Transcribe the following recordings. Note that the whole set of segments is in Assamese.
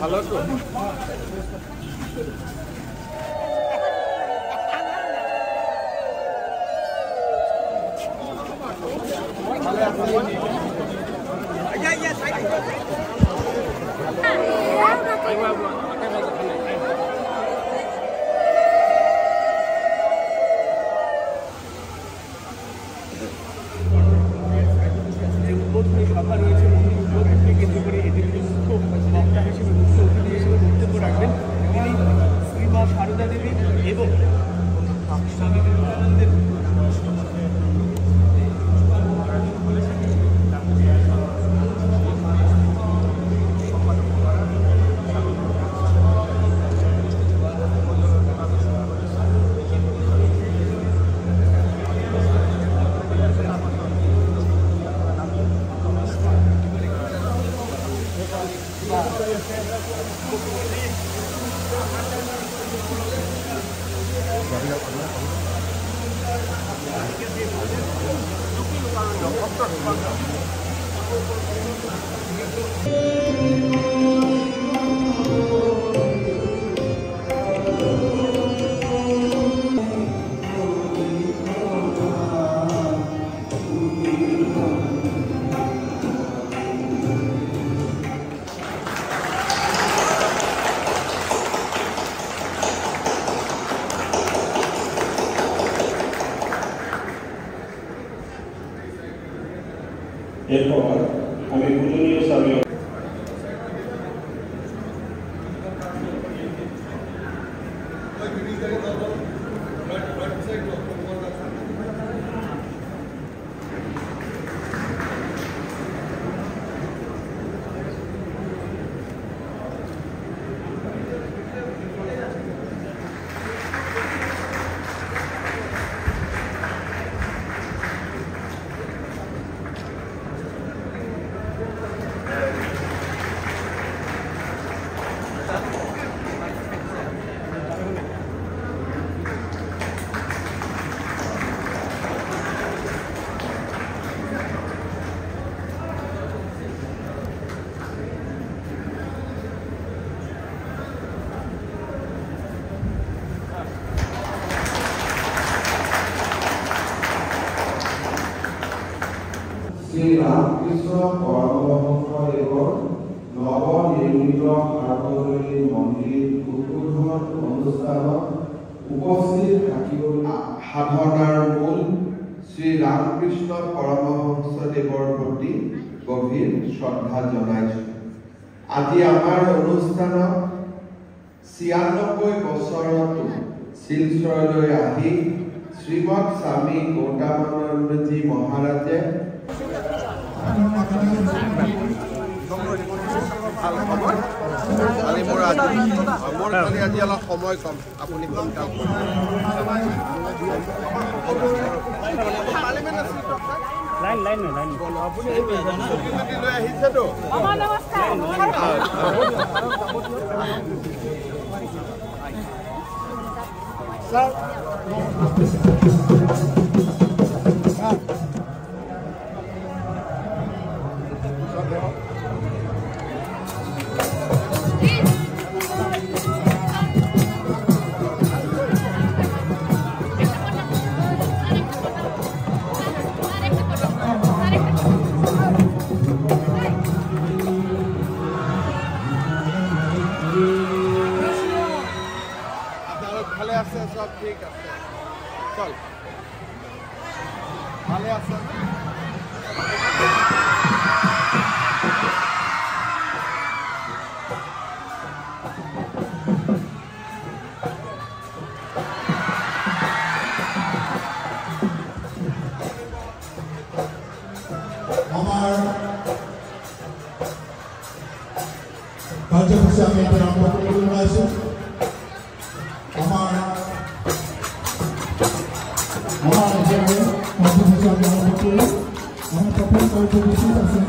ভালো তো এৰপৰ আমি পূজনীয় স্বামী শ্ৰী ৰামকৃষ্ণ পৰমহংসদেৱৰ নৱনিৰ্মিত সাৰ্বজনীন মন্দিৰ উদ্বোধন অনুষ্ঠানত উপস্থিত থাকিবলৈ সাধনাৰ মূল শ্ৰী ৰামকৃষ্ণ পৰমহংসদেৱৰ প্ৰতি গভীৰ শ্ৰদ্ধা জনাইছোঁ। আজি আমাৰ অনুষ্ঠানত ৯৬ বছৰতো শিলচৰলৈ আহি শ্ৰীমৎ স্বামী গৌতমানন্দজী মহাৰাজে আজি অলপ সময় কম আপুনি লৈ আহিছেতো ভালে আছে সব ঠিক আছে চল ভালে আছে আমার কার্যসূচি আমি আরম্ভ করছি আমার কার্যসূচি আমি আরম্ভ করি আমার প্রথম কার্যসূচি আছে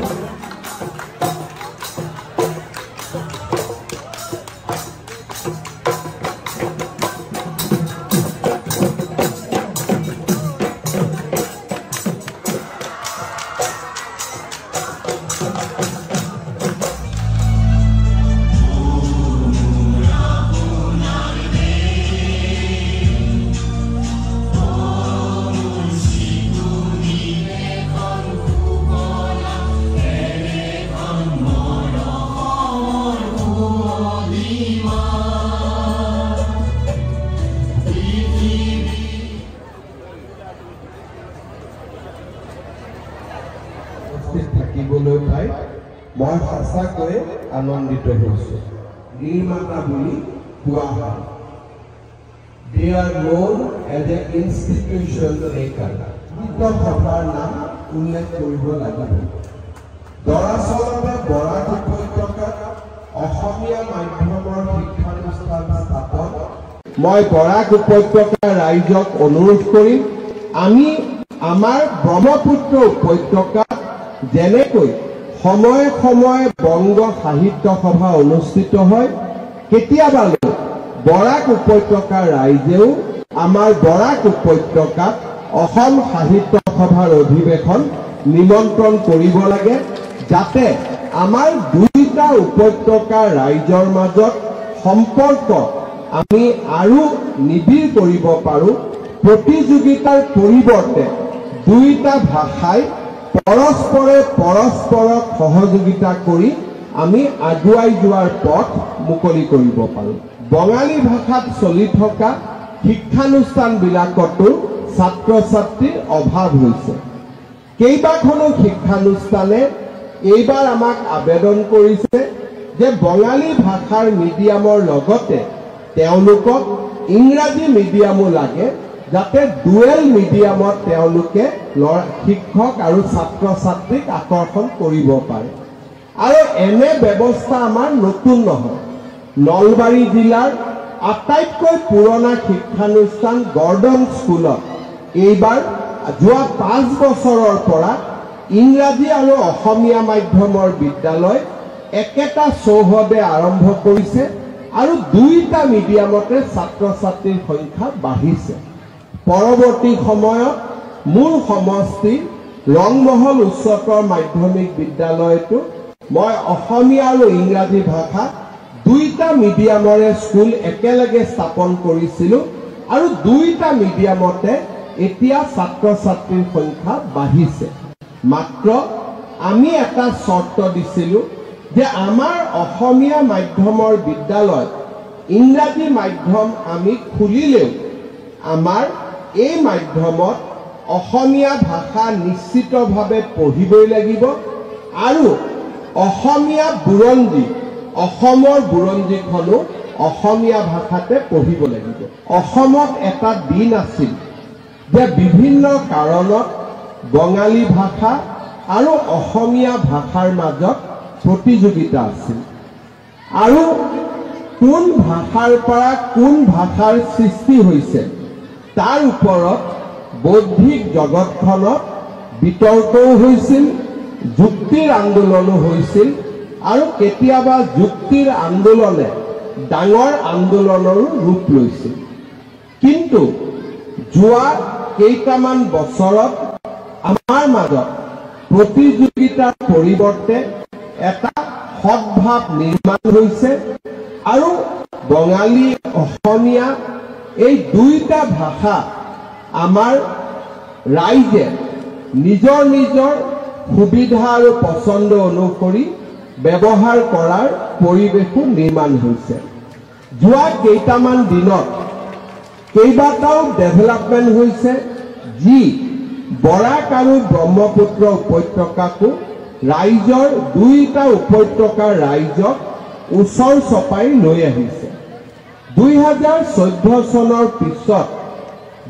মই সঁচাকৈ আনন্দিত হৈছোঁ। নিৰ্মাতা বুলি কোৱা হয়। They are known as an institution maker. সভাৰ নাম উল্লেখ কৰিব লাগিব। দৰাচলতে বৰাক উপত্যকাত অসমীয়া মাধ্যমৰ শিক্ষানুষ্ঠান স্থাপন। মই বৰাক উপত্যকাৰ ৰাইজক অনুৰোধ কৰিম, আমি আমাৰ ব্ৰহ্মপুত্ৰ উপত্যকাত যেনেকৈ সময়ে সময়ে বংগ সাহিত্য সভা অনুষ্ঠিত হয়, কেতিয়াবালৈ বৰাক উপত্যকাৰ ৰাইজেও আমাৰ বৰাক উপত্যকাত অসম সাহিত্য সভাৰ অধিৱেশন নিমন্ত্ৰণ কৰিব লাগে, যাতে আমাৰ দুইটা উপত্যকাৰ ৰাইজৰ মাজত সম্পৰ্ক আমি আৰু নিবিড় কৰিব পাৰোঁ। প্ৰতিযোগিতাৰ পৰিৱৰ্তে দুইটা ভাষাই পৰস্পৰক সহযোগিতা কৰি আমি আগুৱাই যোৱাৰ পথ মুকলি কৰিব পাৰোঁ। বঙালী ভাষাত চলি থকা শিক্ষানুষ্ঠানবিলাকতো ছাত্ৰ ছাত্ৰীৰ অভাৱ হৈছে। কেইবাখনো শিক্ষানুষ্ঠানে এইবাৰ আমাক আবেদন কৰিছে যে বঙালী ভাষাৰ মিডিয়ামৰ লগতে তেওঁলোকক ইংৰাজী মিডিয়ামো লাগে, যাতে ডুৱেল মিডিয়ামত তেওঁলোকে শিক্ষক আৰু ছাত্ৰ ছাত্ৰীক আকৰ্ষণ কৰিব পাৰে। আৰু এনে ব্যৱস্থা আমাৰ নতুন নহয়। নলবাৰী জিলাৰ আটাইতকৈ পুৰণা শিক্ষানুষ্ঠান গৰ্ডন স্কুলত এইবাৰ যোৱা 5 বছৰৰ পৰা ইংৰাজী আৰু অসমীয়া মাধ্যমৰ বিদ্যালয় একেটা চৌহদে আৰম্ভ কৰিছে আৰু দুইটা মিডিয়ামতে ছাত্ৰ ছাত্ৰীৰ সংখ্যা বাঢ়িছে। পৰৱৰ্তী সময়ত মোৰ সমষ্টি ৰংমহল উচ্চতৰ মাধ্যমিক বিদ্যালয়তো মই অসমীয়া আৰু ইংৰাজী ভাষা দুইটা মিডিয়ামৰে স্কুল একেলগে স্থাপন কৰিছিলোঁ আৰু দুইটা মিডিয়ামতে এতিয়া ছাত্ৰ ছাত্ৰীৰ সংখ্যা বাঢ়িছে। মাত্ৰ আমি এটা চৰ্ত দিছিলোঁ যে আমাৰ অসমীয়া মাধ্যমৰ বিদ্যালয় ইংৰাজী মাধ্যম আমি খুলিলেও আমাৰ এই মাধ্যমত অসমীয়া ভাষা নিশ্চিতভাৱে পঢ়িবই লাগিব আৰু অসমীয়া বুৰঞ্জী, অসমৰ বুৰঞ্জীখনো অসমীয়া ভাষাতে পঢ়িব লাগিব। অসমত এটা দিন আছিল যে বিভিন্ন কাৰণত বঙালী ভাষা আৰু অসমীয়া ভাষাৰ মাজত প্ৰতিযোগিতা আছিল আৰু কোন ভাষাৰ পৰা কোন ভাষাৰ সৃষ্টি হৈছে তাৰ ওপৰত বৌদ্ধিক জগতখনত বিতৰ্কও হৈছিল, যুক্তিৰ আন্দোলনো হৈছিল আৰু কেতিয়াবা যুক্তিৰ আন্দোলনে ডাঙৰ আন্দোলনৰো ৰূপ লৈছিল। কিন্তু যোৱা কেইটামান বছৰত আমাৰ মাজত প্ৰতিযোগিতাৰ পৰিৱৰ্তে এটা সদ্ভাৱ নিৰ্মাণ হৈছে আৰু বঙালী অসমীয়া এই দুইটা ভাষা আমাৰ ৰাইজে নিজৰ নিজৰ সুবিধা আৰু পছন্দ অনুসৰি ব্যৱহাৰ কৰাৰ পৰিৱেশো নিৰ্মাণ হৈছে। যোৱা কেইটামান দিনত কেইবাটাও ডেভেলপমেণ্ট হৈছে, যি বৰাক আৰু ব্ৰহ্মপুত্ৰ উপত্যকাকো ৰাইজৰ দুইটা উপত্যকাৰ ৰাইজক ওচৰ চপাই লৈ আহিছে। 2014 চনৰ পিছত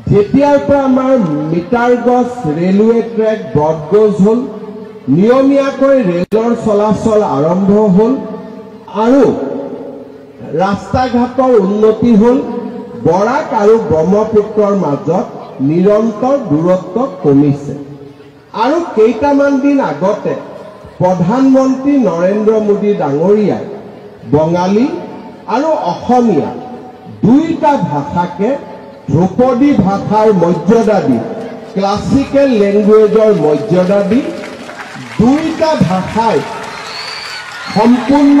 যেতিয়াৰ পৰা আমাৰ মিটাৰগজ ৰেলৱে ট্ৰেক ব্ৰডগজ হ'ল, নিয়মীয়াকৈ ৰেলৰ চলাচল আৰম্ভ হ'ল আৰু ৰাস্তা ঘাটৰ উন্নতি হ'ল, বৰাক আৰু ব্ৰহ্মপুত্ৰৰ মাজত নিৰন্তৰ দূৰত্ব কমিছে। আৰু কেইটামান দিন আগতে প্ৰধানমন্ত্ৰী নৰেন্দ্ৰ মোদী ডাঙৰীয়াই বঙালী আৰু অসমীয়া দুইটা ভাষাকে ধ্ৰুপদী ভাষাৰ মৰ্যাদা দি, ক্লাছিকেল লেংগুৱেজৰ মৰ্যাদা দি দুইটা ভাষাই সম্পূৰ্ণ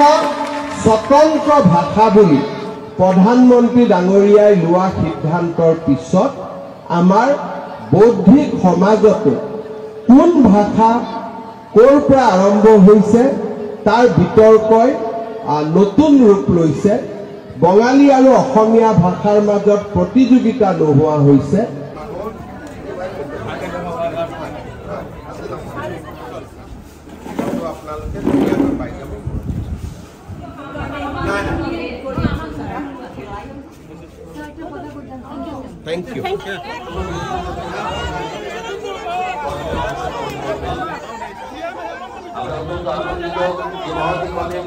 স্বতন্ত্ৰ ভাষা বুলি প্ৰধানমন্ত্ৰী ডাঙৰীয়াই লোৱা সিদ্ধান্তৰ পিছত আমাৰ বৌদ্ধিক সমাজতো কোন ভাষা ক'ৰ পৰা আৰম্ভ হৈছে তাৰ বিতৰ্কই নতুন ৰূপ লৈছে। বঙালী আৰু অসমীয়া ভাষাৰ মাজত প্ৰতিযোগিতা নোহোৱা হৈছে। আপোনালোকে থ্যাংক ইউ। আমরা অত্যন্ত আনন্দিত যে মহতি পদে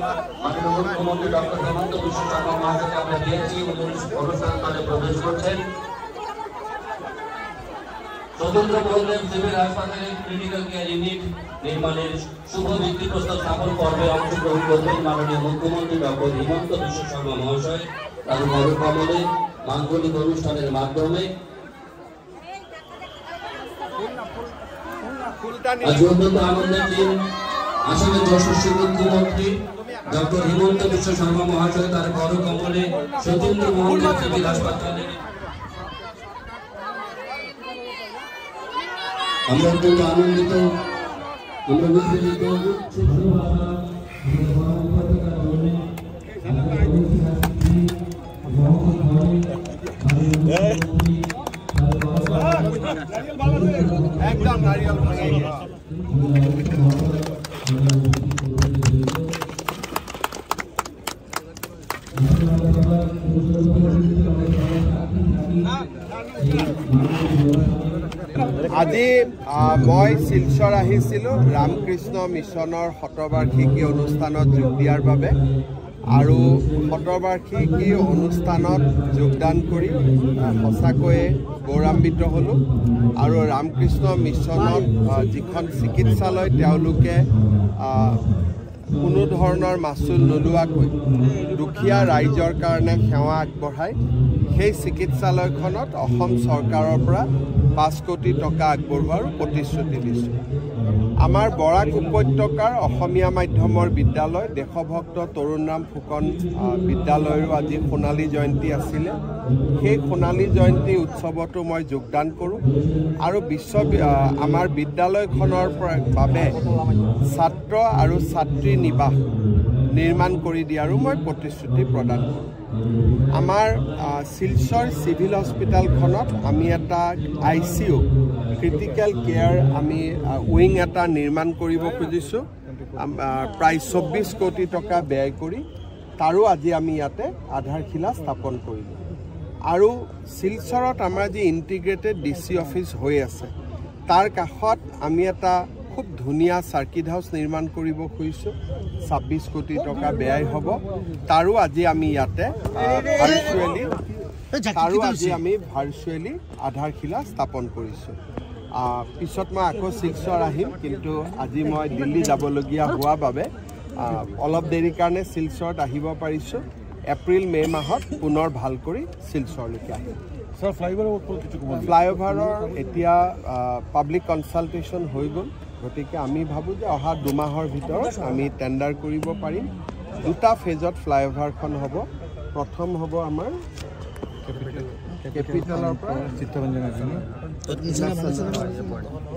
মাননীয় মুখ্যমন্ত্রী ডক্টর হেমন্ত বিশ্ব শর্মা মহাশয়কে আমরা পেয়েছি অনুষ্ঠানস্থলে প্রবেশ করছেন। স্বতন্ত্র প্রোগ্রাম সিভিল হাসপাতালের ক্রিটিক্যাল কেয়ার ইউনিট নির্মাণের শুভ ভিত্তিপ্রস্তর স্থাপন পর্বে অংশগ্রহণ করবেন মাননীয় মুখ্যমন্ত্রী ডক্টর হেমন্ত বিশ্ব শর্মা মহাশয়। তার করকমলে মাঙ্গলিক অনুষ্ঠানের মাধ্যমে আজ অত্যন্ত আনন্দের দিন। আসামের যশস্বী মুখ্যমন্ত্রী ডক্টর হেমন্ত বিশ্ব শর্মা মহাশয় তার করকমলে স্বতন্ত্র প্রোগ্রাম সিভিল হাসপাতালের আমরা অত্যন্ত আনন্দিত। আমরা উদ্বেলিত একদম নারিয়াল আজি মই শিলচৰ আহিছিলোঁ ৰামকৃষ্ণ মিছনৰ শতবাৰ্ষিকী অনুষ্ঠানত যোগ দিয়াৰ বাবে আৰু শতবাৰ্ষিকী অনুষ্ঠানত যোগদান কৰি সঁচাকৈয়ে গৌৰৱান্বিত হ'লোঁ। আৰু ৰামকৃষ্ণ মিছনত যিখন চিকিৎসালয় তেওঁলোকে কোনো ধৰণৰ মাচুল নোলোৱাকৈ দুখীয়া ৰাইজৰ কাৰণে সেৱা আগবঢ়ায়, সেই চিকিৎসালয়খনত অসম চৰকাৰৰ পৰা 5 কোটি টকা আগবঢ়োৱাৰ প্ৰতিশ্ৰুতি দিছোঁ। আমাৰ বৰাক উপত্যকাৰ অসমীয়া মাধ্যমৰ বিদ্যালয় দেশভক্ত তৰুণৰাম ফুকন বিদ্যালয়ৰো আজি সোণালী জয়ন্তী আছিলে। সেই সোণালী জয়ন্তী উৎসৱতো মই যোগদান কৰোঁ আৰু আমাৰ বিদ্যালয়খনৰ বাবে ছাত্ৰ আৰু ছাত্ৰী নিবাস নিৰ্মাণ কৰি দিয়াৰো মই প্ৰতিশ্ৰুতি প্ৰদান কৰোঁ। আমাৰ শিলচৰ চিভিল হস্পিটেলখনত আমি এটা ICU ক্ৰিটিকেল কেয়াৰ আমি উইং এটা নিৰ্মাণ কৰিব খুজিছোঁ প্ৰায় 24 কোটি টকা ব্যয় কৰি। তাৰো আজি আমি ইয়াতে আধাৰশিলা স্থাপন কৰিলোঁ। আৰু শিলচৰত আমাৰ যি ইণ্টিগ্ৰেটেড DC অফিচ হৈ আছে তাৰ কাষত আমি এটা খুব ধুনীয়া চাৰ্কিট হাউচ নিৰ্মাণ কৰিব খুজিছোঁ, 26 কোটি টকা ব্যয় হ'ব। তাৰো আজি আমি ইয়াতে ভাৰ্চুৱেলি আধাৰশিলা স্থাপন কৰিছোঁ। পিছত মই আকৌ শিলচৰ আহিম, কিন্তু আজি মই দিল্লী যাবলগীয়া হোৱা বাবে অলপ দেৰিৰ কাৰণে শিলচৰত আহিব পাৰিছোঁ। এপ্ৰিল-মে মাহত পুনৰ ভাল কৰি শিলচৰলৈকে আহিম। ফ্লাইঅভাৰৰ এতিয়া পাব্লিক কনচালটেশ্যন হৈ গ'ল, গতিকে আমি ভাবোঁ যে অহা 2 মাহৰ ভিতৰত আমি টেণ্ডাৰ কৰিব পাৰিম। 2টা ফেজত ফ্লাইঅভাৰখন হ'ব। প্ৰথম হ'ব আমাৰ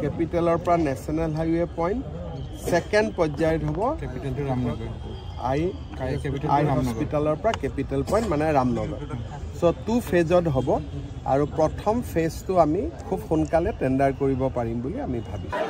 কেপিটেলৰ পৰা নেশ্যনেল হাইৱে পইণ্ট, ছেকেণ্ড পৰ্যায়ত হ'ব আই হস্পিটেলৰ পৰা কেপিটেল পইণ্ট মানে ৰামনগৰ। চ' 2 ফেজত হ'ব আৰু প্ৰথম ফেজটো আমি খুব সোনকালে টেণ্ডাৰ কৰিব পাৰিম বুলি আমি ভাবিছোঁ।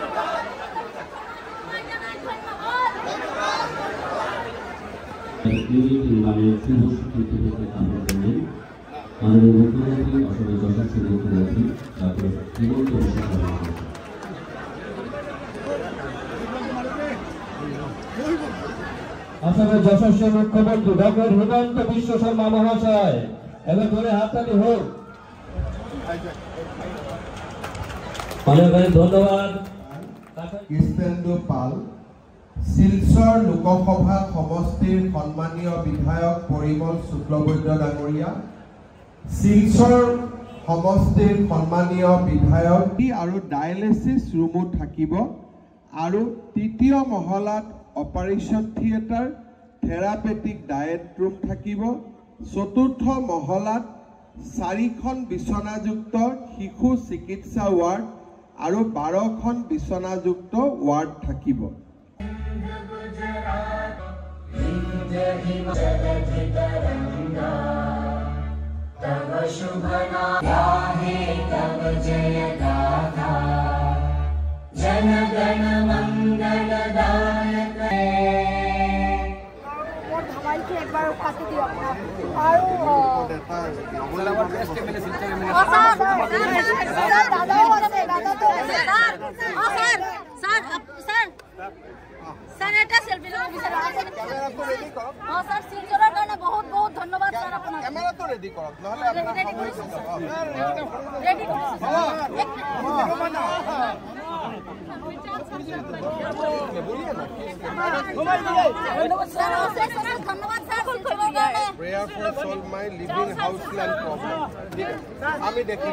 আসামেৰ যশস্বী মুখ্যমন্ত্ৰী ডক্টৰ হেমন্ত বিশ্ব শৰ্মা মহাশয়, এবাৰ ধৰে হাততালি হোক। অনেক ধন্যবাদ। কৃষ্ণেন্দু পাল, শিলচৰ লোকসভা সমষ্টিৰ সন্মানীয় বিধায়ক পৰিমল শুক্লবৈদ্য ডাঙৰীয়া, শিলচৰ সমষ্টিৰ সন্মানীয় বিধায়ক আৰু ডায়েলিচিছ ৰুমো থাকিব আৰু 3য় মহলাত operation theatre, therapeutic diet room থাকিব। 4ৰ্থ মহলাত 4খন বিচনাযুক্ত শিশু চিকিৎসা ৱাৰ্ড আৰু 12খন বিচনাযুক্ত ৱাৰ্ড থাকিব। একবাৰ কাটি দিয়ক আৰু স্যাৰ এটা সেলফি লব বিচাৰে ক্যামেৰাটো ৰেডি কৰক স্যাৰ সিলচৰৰ কাৰণে বহুত বহুত ধন্যবাদ স্যাৰ আপোনাক ক্যামেৰাটো ৰেডি কৰক নহলে আপোনাক ৰেডি কৰিছো ৰেডি কৰিছো ধন্যবাদ sir prayer for solve my living house land problem. আমি দেখি